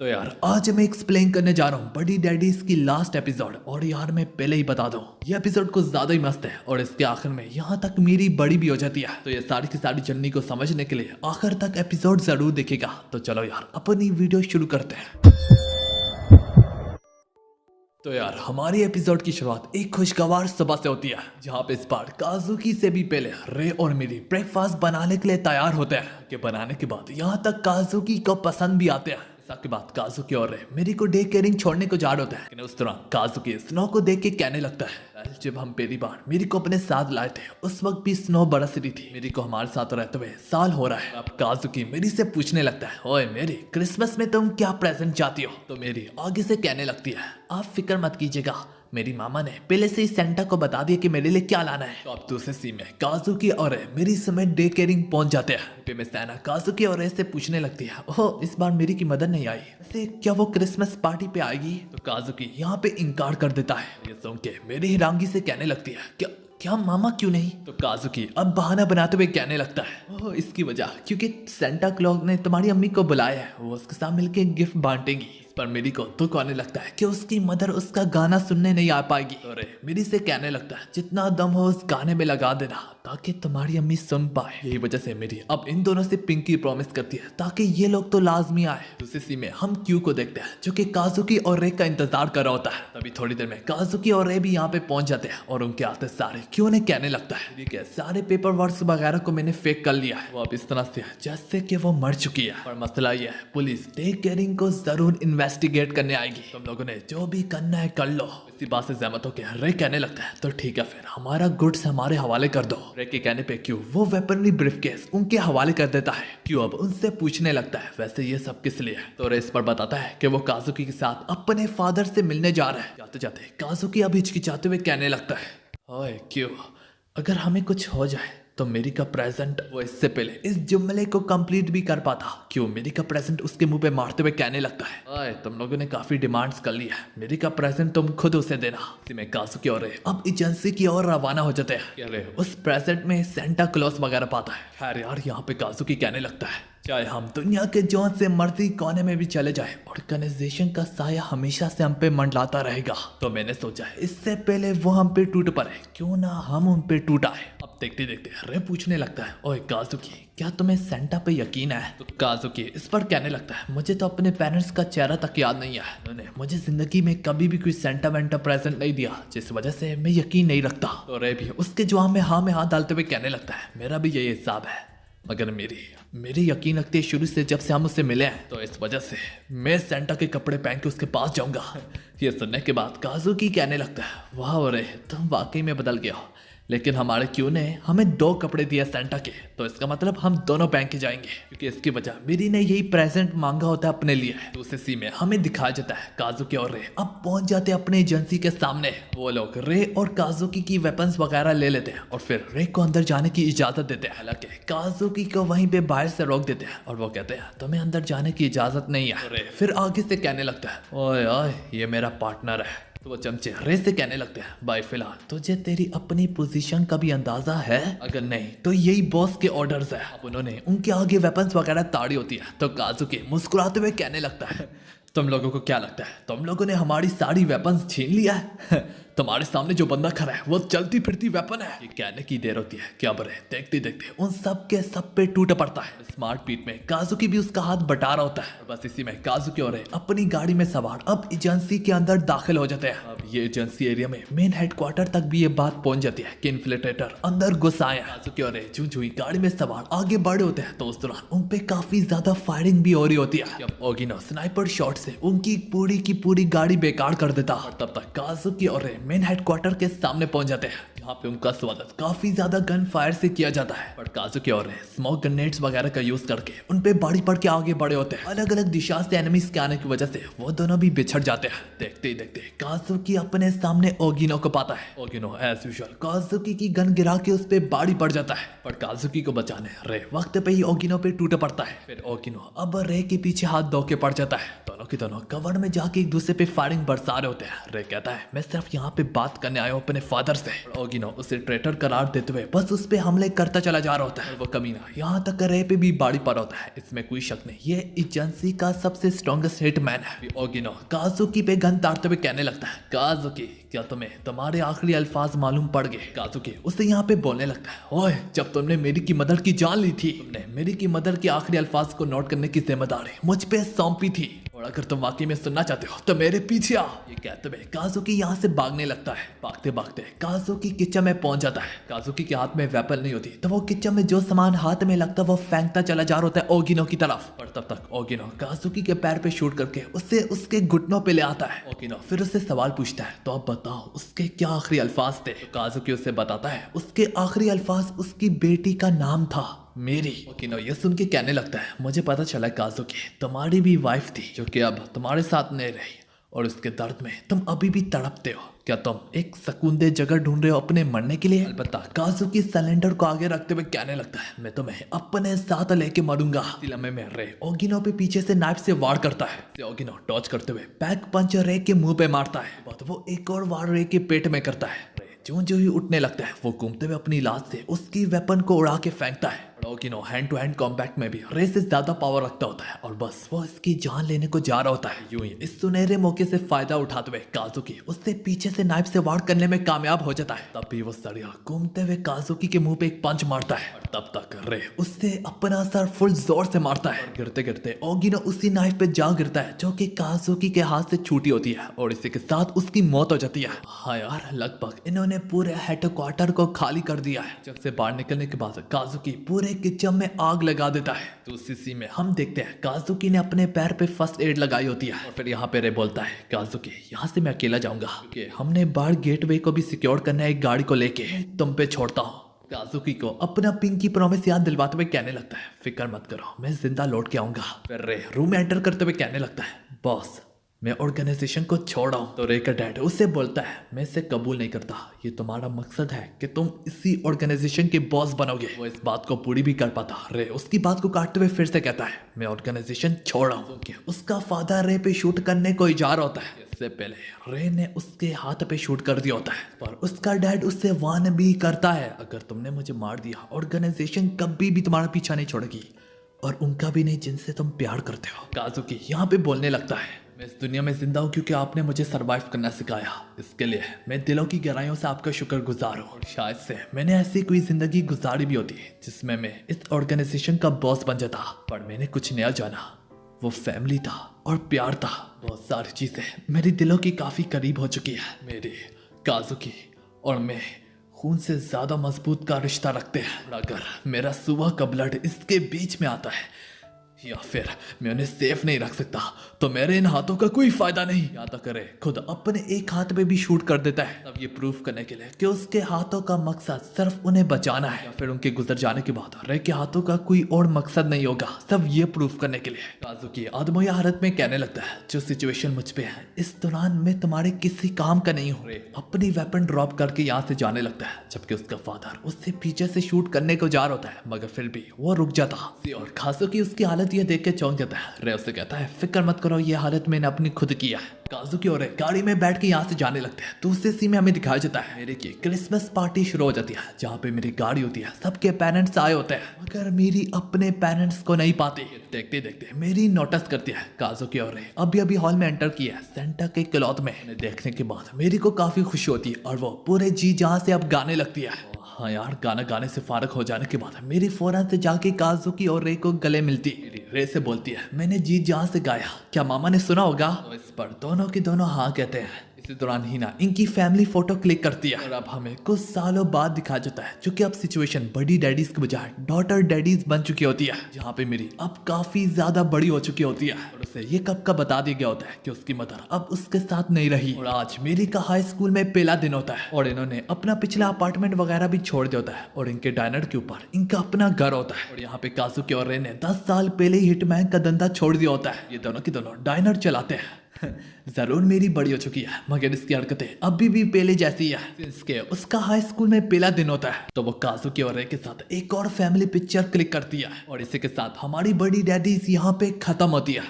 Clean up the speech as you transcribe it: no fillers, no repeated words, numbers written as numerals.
तो यार आज मैं एक्सप्लेन करने जा रहा हूँ बड़ी डैडीज की लास्ट एपिसोड। और यार मैं पहले ही बता दूं, ये एपिसोड कुछ ज्यादा ही मस्त है और इसके आखिर में यहाँ तक मेरी बड़ी भी हो जाती है। तो ये सारी की सारी जर्नी को समझने के लिए आखिर तक एपिसोड जरूर देखेगा। तो चलो यार अपनी वीडियो शुरू करते हैं। तो यार हमारी एपिसोड की शुरुआत एक खुशगवार सुबह से होती है, जहाँ पे इस बार काजुकी से भी पहले रे और मेरी ब्रेकफास्ट बनाने के लिए तैयार होते हैं। कि बनाने के बाद यहाँ तक काजुकी को पसंद भी आते हैं। इसके बाद काजुकी और रे मेरी को डे केयरिंग छोड़ने को जा रहे होते हैं। लेकिन उस दौरान काजुकी स्नो को देख के कहने लगता है, जब हम पहली बार मेरी को अपने साथ लाए थे उस वक्त भी स्नो बरस रही थी। मेरी को हमारे साथ रहते हुए साल हो रहा है। अब काजुकी मेरी से पूछने लगता है, ओए मेरी क्रिसमस में तुम क्या प्रेजेंट चाहती हो? तो मेरी आगे से कहने लगती है, आप फिक्र मत कीजिएगा, मेरी मामा ने पहले से ही सेंटा को बता दिया कि मेरे लिए क्या लाना है। तो अब दूसरे सीन में काजुकी और मेरी समेत डे केयरिंग पहुंच जाते हैं। पे में सैना काजुकी और से पूछने लगती है, ओह इस बार मेरी की मदद नहीं आई, वैसे क्या वो क्रिसमस पार्टी पे आएगी? तो काजुकी यहाँ पे इनकार कर देता है। ये सुन के मेरी हिरांगी से कहने लगती है, क्या क्या मामा क्यों नहीं? तो काजुकी अब बहाना बनाते हुए कहने लगता है, ओह इसकी वजह क्योंकि सेंटा क्लॉज ने तुम्हारी अम्मी को बुलाया है, वो उसके साथ मिलके गिफ्ट बांटेंगी। पर मेरी को दुख आने लगता है कि उसकी मदर उसका गाना सुनने नहीं आ पाएगी। अरे मेरी से कहने लगता है, जितना दम हो उस गाने में लगा देना ताकि तुम्हारी अम्मी सुन पाए। यही वजह से मेरी अब इन दोनों से पिंकी प्रॉमिस करती है ताकि ये लोग तो लाजमी आए। दूसरी सी में हम क्यू को देखते हैं जो कि काजुकी और रे का इंतजार कर रहा होता है। तभी थोड़ी देर में काजुकी और रे भी यहाँ पे पहुंच जाते हैं और उनके आते सारे क्यू ने कहने लगता है, ठीक है सारे पेपर वर्क वगैरह को मैंने फेक कर लिया है, वो अब इस तरह से है जैसे कि वो मर चुकी है। और मसला ये है, पुलिस डे केयरिंग को जरूर इन्वेस्टिगेट करने आएगी, तुम लोगों ने जो भी करना है कर लो। इसी बात से सहमत होकर रे कहने लगता है, तो ठीक है फिर हमारा गुड्स हमारे हवाले कर दो। रे के कहने पे क्यों वो वेपनरी ब्रीफकेस उनके हवाले कर देता है। क्यों अब उनसे पूछने लगता है, वैसे ये सब किस लिए है? तो रे इस पर बताता है कि वो काजुकी के साथ अपने फादर से मिलने जा रहा है। जाते जाते काजुकी अब हिचकिचाते हुए कहने लगता है, ओए क्यों अगर हमें कुछ हो जाए तो मेरी का प्रेजेंट। वो इससे पहले इस जुमले को कंप्लीट भी कर पाता, क्यों मेरी का प्रेजेंट उसके मुंह पे मारते हुए कहने लगता है, ओए तुम लोगों ने काफी डिमांड्स कर ली है, मेरी का प्रेजेंट तुम खुद उसे देना। इसी में काजुकी और अब एजेंसी की ओर रवाना हो जाते हैं। अरे उस प्रेजेंट में सेंटा क्लॉज वगैरह पाता है। खैर यार यहाँ पे काजुकी कहने लगता है, चाहे हम दुनिया के जौन से मर्जी कोने में भी चले जाए, ऑर्गेनाइजेशन का साया हमेशा से हम पे मंडलाता रहेगा। तो मैंने सोचा है इससे पहले वो हम पे टूट पड़े, क्यों ना हम उन पे टूट आए। अब देखते देखते रे पूछने लगता है, ओए काजुकी क्या तुम्हें सेंटा पे यकीन है? तो काजुकी इस पर कहने लगता है, मुझे तो अपने पेरेंट्स का चेहरा तक याद नहीं है, उन्होंने मुझे जिंदगी में कभी भी कोई सेंटा वेंटा प्रेजेंट नहीं दिया, जिस वजह से मैं यकीन नहीं रखता। तो रे भी उसके जवाब में हाँ में हाथ डालते हुए कहने लगता है, मेरा भी यही हिसाब है, मगर मेरी यकीन रखते है शुरू से जब से हम उससे मिले हैं, तो इस वजह से मैं सेंटा के कपड़े पहन के उसके पास जाऊंगा। ये सुनने के बाद काजुकी कहने लगता है, वाह अरे तुम वाकई में बदल गया हो, लेकिन हमारे क्यू ने हमें 2 कपड़े दिए सेंटा के, तो इसका मतलब हम दोनों पहन के जाएंगे, क्योंकि इसकी वजह मेरी ने यही प्रेजेंट मांगा होता है अपने लिए। दूसरे सी में हमें दिखाया जाता है काजुकी और रे अब पहुंच जाते हैं अपने एजेंसी के सामने। वो लोग रे और काजुकी की वेपन्स वगैरह ले लेते हैं और फिर रे को अंदर जाने की इजाजत देते हैं। हालांकि काजुकी को वहीं पे बाहर से रोक देते हैं और वो कहते हैं तुम्हें अंदर जाने की इजाजत नहीं है। रे फिर आगे से कहने लगता है, ओए ओए ये मेरा पार्टनर है। तो वो चमचे रे से कहने लगते हैं, भाई फिलहाल तुझे तेरी अपनी पोजीशन का भी अंदाजा है? अगर नहीं तो यही बॉस के ऑर्डर्स है। अब उन्होंने उनके आगे वेपन्स वगैरह ताड़ी होती है। तो काजुकी मुस्कुराते हुए कहने लगता है, तुम लोगों को क्या लगता है तुम लोगों ने हमारी सारी वेपन्स छीन लिया है? तुम्हारे सामने जो बंदा खड़ा है वो चलती फिरती वेपन है। ये कहने की देर होती है क्या बरे देखते देखते उन सब के सब पे टूट पड़ता है। स्मार्ट पीट में काजुकी भी उसका हाथ बटा रहा होता है। और बस इसी में काजुकी और अपनी गाड़ी में सवार अब एजेंसी के अंदर दाखिल हो जाते हैं। अब ये एजेंसी एरिया में मेन हेडक्वार्टर तक भी ये बात पहुंच जाती है कि इन्फ्लेटेटर अंदर घुस आए हैं। काजुकी और चूं गाड़ी में सवार आगे बढ़े होते हैं तो उस दौरान उन पे काफी ज्यादा फायरिंग भी हो रही होती है। जब ओगिनो स्नाइपर शॉट से उनकी पूरी की पूरी गाड़ी बेकार कर देता और तब तक काजुकी और मेन हेडक्वार्टर के सामने पहुंच जाते हैं, जहाँ पे उनका स्वागत काफी ज्यादा गन फायर से किया जाता है। पर काजुकी और स्मोक ग्रेनेड्स वगैरह का यूज करके उन पे बाड़ी पड़ के आगे बढ़े होते हैं। अलग अलग दिशा से एनिमीज के आने की वजह से वो दोनों भी बिछड़ जाते हैं। देखते ही देखते काजुकी अपने सामने ओगिनो को पाता है। ओगिनो एज यूजुअल काजुकी की गन गिरा के उस पे बाड़ी पड़ जाता है, पर काजुकी को बचाने रे वक्त पे ही ओगिनो पे टूट पड़ता है। फिर ओगिनो अब रे के पीछे हाथ धो के पड़ जाता है। दोनों के दोनों कवर में जाके एक दूसरे पे फायरिंग बरसा रहे होते हैं। रे कहता है मैं सिर्फ यहाँ पे बात करने आया हूँ अपने फादर से। ओगिनो उसे ट्रेटर करार देते हुए बस उस पे हमले करता चला जा रहा होता है। वो कमीना यहाँ तक रे पे भी बाड़ी पर होता है, इसमें कोई शक नहीं, ये एजेंसी का सबसे स्ट्रॉन्गेस्ट हिटमैन है। ओगिनो काजुकी पे गन ताड़ते हुए कहने लगता है काजुकी क्या तुम्हें तुम्हारे आखिरी अल्फाज मालूम पड़ गए? काजुकी उसे यहाँ पे बोलने लगता है ओए जब तुमने मेरी की मदर की जान ली थी, तुमने मेरी की मदर के आखिरी अल्फाज को नोट करने की जिम्मेदारी मुझ पे सौंपी थी, और अगर तुम वाकई में सुनना चाहते हो तो मेरे पीछे आओ। ये कहते हुए काजुकी यहाँ से भागने लगता है। भागते भागते काजुकी किचन में पहुंच जाता है। काजुकी के हाथ में वेपन नहीं होती तो वो किचन में जो सामान हाथ में लगता वो फेंकता चला जा रहा होता है ओगिनो की तरफ, और तब तक ओगिनो काजुकी के पैर पे शूट करके उसे उसके घुटनों पे ले आता है। ओगिनो फिर उससे सवाल पूछता है तो अब बताओ उसके क्या आखिरी अल्फाज थे? तो काजुकी उसे बताता है उसके आखिरी अल्फाज उसकी बेटी का नाम था मेरी। ओकिनो ये सुन के कहने लगता है मुझे पता चला काजुकी तुम्हारी भी वाइफ थी जो कि अब तुम्हारे साथ नहीं रही, और उसके दर्द में तुम अभी भी तड़पते हो। क्या तुम एक सकूनदे जगह ढूंढ रहे हो अपने मरने के लिए? अलबत्ता काजुकी सिलेंडर को आगे रखते हुए कहने लगता है मैं तुम्हें अपने साथ लेके मरूंगा। लम्हे में रे ओगिनो पे पीछे से नाइफ से वार करता है। ओगिनो डॉज करते हुए बैक पंच रे के मुंह पे मारता है, बाद वो एक और वार रे के पेट में करता है। जो जो ही उठने लगता है वो घूमते हुए अपनी लाश से उसकी वेपन को उड़ा के फेंकता है। ओगिनो हैंड टू हैंड कॉम्बैट में भी रे से ज्यादा पावर रखता होता है, और बस वो इसकी जान लेने को जा रहा होता है। यूं ही इस सुनहरे मौके से फायदा उठाते हुए काजुकी उससे पीछे से नाइफ से वार करने में कामयाब हो जाता है। तब भी वो सरिया घूमते हुए काजुकी के मुंह पे एक पंच मारता है, और तब तक रे उससे अपना सर फुल जोर से मारता है। गिरते गिरते ओगिनो उसी नाइफ पे जा गिरता है जो कि काजुकी के हाथ से छूटी होती है, और इसी के साथ उसकी मौत हो जाती है। हाँ यार लगभग इन्होंने पूरे हेडक्वार्टर को खाली कर दिया है। जब से बाहर निकलने के बाद काजुकी पूरे किचन में आग लगा देता है। तो उसी सीन में हम देखते हैं काजुकी ने अपने पैर पे फर्स्ट एड लगाई होती है, और फिर यहाँ पे रे बोलता है काजुकी यहाँ से मैं अकेला जाऊंगा क्योंकि हमने बाहर गेटवे को भी सिक्योर करना है, एक गाड़ी को लेके तुम पे छोड़ता हूँ। काजुकी को अपना पिंकी प्रॉमिस याद दिलवाते हुए कहने लगता है फिक्र मत करो मैं जिंदा लौट के आऊंगा। फिर रे रूम एंटर करते हुए कहने लगता है बॉस मैं ऑर्गेनाइजेशन को छोड़ हूं। तो रे का डैड उससे बोलता है मैं इसे कबूल नहीं करता, ये तुम्हारा मकसद है कि तुम इसी ऑर्गेनाइजेशन के बॉस बनोगे। वो इस बात को पूरी भी कर पाता। रे उसकी बात को काटते हुए फिर से कहता है मैं ऑर्गेनाइजेशन छोड़ रहा हूं क्योंकि उसका फादर रे पे शूट करने को जा रहा होता है। इससे पहले रे ने उसके हाथ पे शूट कर दिया होता है, पर उसका डैड उससे वार्न भी करता है अगर तुमने मुझे मार दिया ऑर्गेनाइजेशन कभी भी तुम्हारा पीछा नहीं छोड़ेगी, और उनका भी नहीं जिनसे तुम प्यार करते हो। काजुकी यहाँ पे बोलने लगता है मैं इस दुनिया में जिंदा हूँ क्योंकि आपने मुझे सरवाइव करना सिखाया, इसके लिए मैं दिलों की गहराइयों से आपका शुक्रगुजार हूँ। और शायद से मैंने ऐसी कोई जिंदगी गुजारी भी होती जिसमें मैं इस ऑर्गेनाइजेशन का बॉस बन जाता, पर मैंने कुछ नया जाना, वो फैमिली था और प्यार था। बहुत सारी चीजें मेरी दिलों की काफी करीब हो चुकी है। मेरे काजुकी और मैं खून से ज्यादा मजबूत का रिश्ता रखते हैं, और अगर मेरा सुबह का ब्लड इसके बीच में आता है या फिर मैं उन्हें सेफ नहीं रख सकता तो मेरे इन हाथों का कोई फायदा नहीं। या तो करे खुद अपने एक हाथ पे भी शूट कर देता है, तब ये प्रूफ करने के लिए कि उसके हाथों का मकसद सिर्फ उन्हें बचाना है, या फिर उनके गुजर जाने के बाद रे के हाथों का कोई और मकसद नहीं होगा, सब ये प्रूफ करने के लिए। काजुकी आदमोया हालत में कहने लगता है जो सिचुएशन मुझ पे है इस दौरान मैं तुम्हारे किसी काम का नहीं हूँ। रे अपनी वेपन ड्रॉप करके यहाँ से जाने लगता है, जबकि उसका फादर उससे पीछे से शूट करने को जा रहा होता है, मगर फिर भी वो रुक जाता। और काजुकी उसकी हालत ये देख के चौंक जाता है। रे उससे कहता है फिक्र मत करो ये हालत मैंने अपनी खुद की है। काजुकी और रे गाड़ी में बैठ के यहाँ से जाने लगते हैं। दूसरे सीन में हमें दिखाया जाता है मेरे की क्रिसमस पार्टी शुरू हो जाती है, जहाँ पे मेरी गाड़ी होती है, सबके पेरेंट्स आए होते हैं मगर मेरी अपने पेरेंट्स को नहीं पाती। देखते देखते मेरी नोटिस करती है काजुकी और रे अभी अभी हॉल में एंटर किया है सेंटा के क्लॉथ में। देखने के बाद मेरी को काफी खुशी होती है और वो पूरे जी जहाँ से अब गाने लगती है। हाँ यार गाना गाने से फारग हो जाने के बाद मेरी फौरन से जाके काजुकी और रे को गले मिलती। रे से बोलती है मैंने जी जहाँ से गाया क्या मामा ने सुना होगा? तो इस पर दोनों के दोनों हाँ कहते हैं। इसी दौरान हिना इनकी फैमिली फोटो क्लिक करती है, और अब हमें कुछ सालों बाद दिखाया जाता है जो कि अब सिचुएशन बड़ी डैडीज के बजाय डॉटर डैडीज बन चुकी होती है, जहाँ पे मेरी अब काफी ज्यादा बड़ी हो चुकी होती है, और उसे ये कब का बता दिया गया होता है कि उसकी मदर अब उसके साथ नहीं रही। और आज मेरी का हाई स्कूल में पहला दिन होता है और इन्होंने अपना पिछला अपार्टमेंट वगैरह भी छोड़ दिया होता है, और इनके डायनर के ऊपर इनका अपना घर होता है। और यहाँ पे काजुकी और रे ने 10 साल पहले ही हिटमैन का धंधा छोड़ दिया होता है। ये दोनों की दोनों डायनर चलाते हैं। जरूर मेरी बड़ी हो चुकी है मगर इसकी हरकतें अभी भी पहले जैसी है। इसके उसका हाई स्कूल में पहला दिन होता है तो वो काजुकी और रे के साथ एक और फैमिली पिक्चर क्लिक करती है, और इसी के साथ हमारी बड़ी डैडीज यहाँ पे खत्म होती है।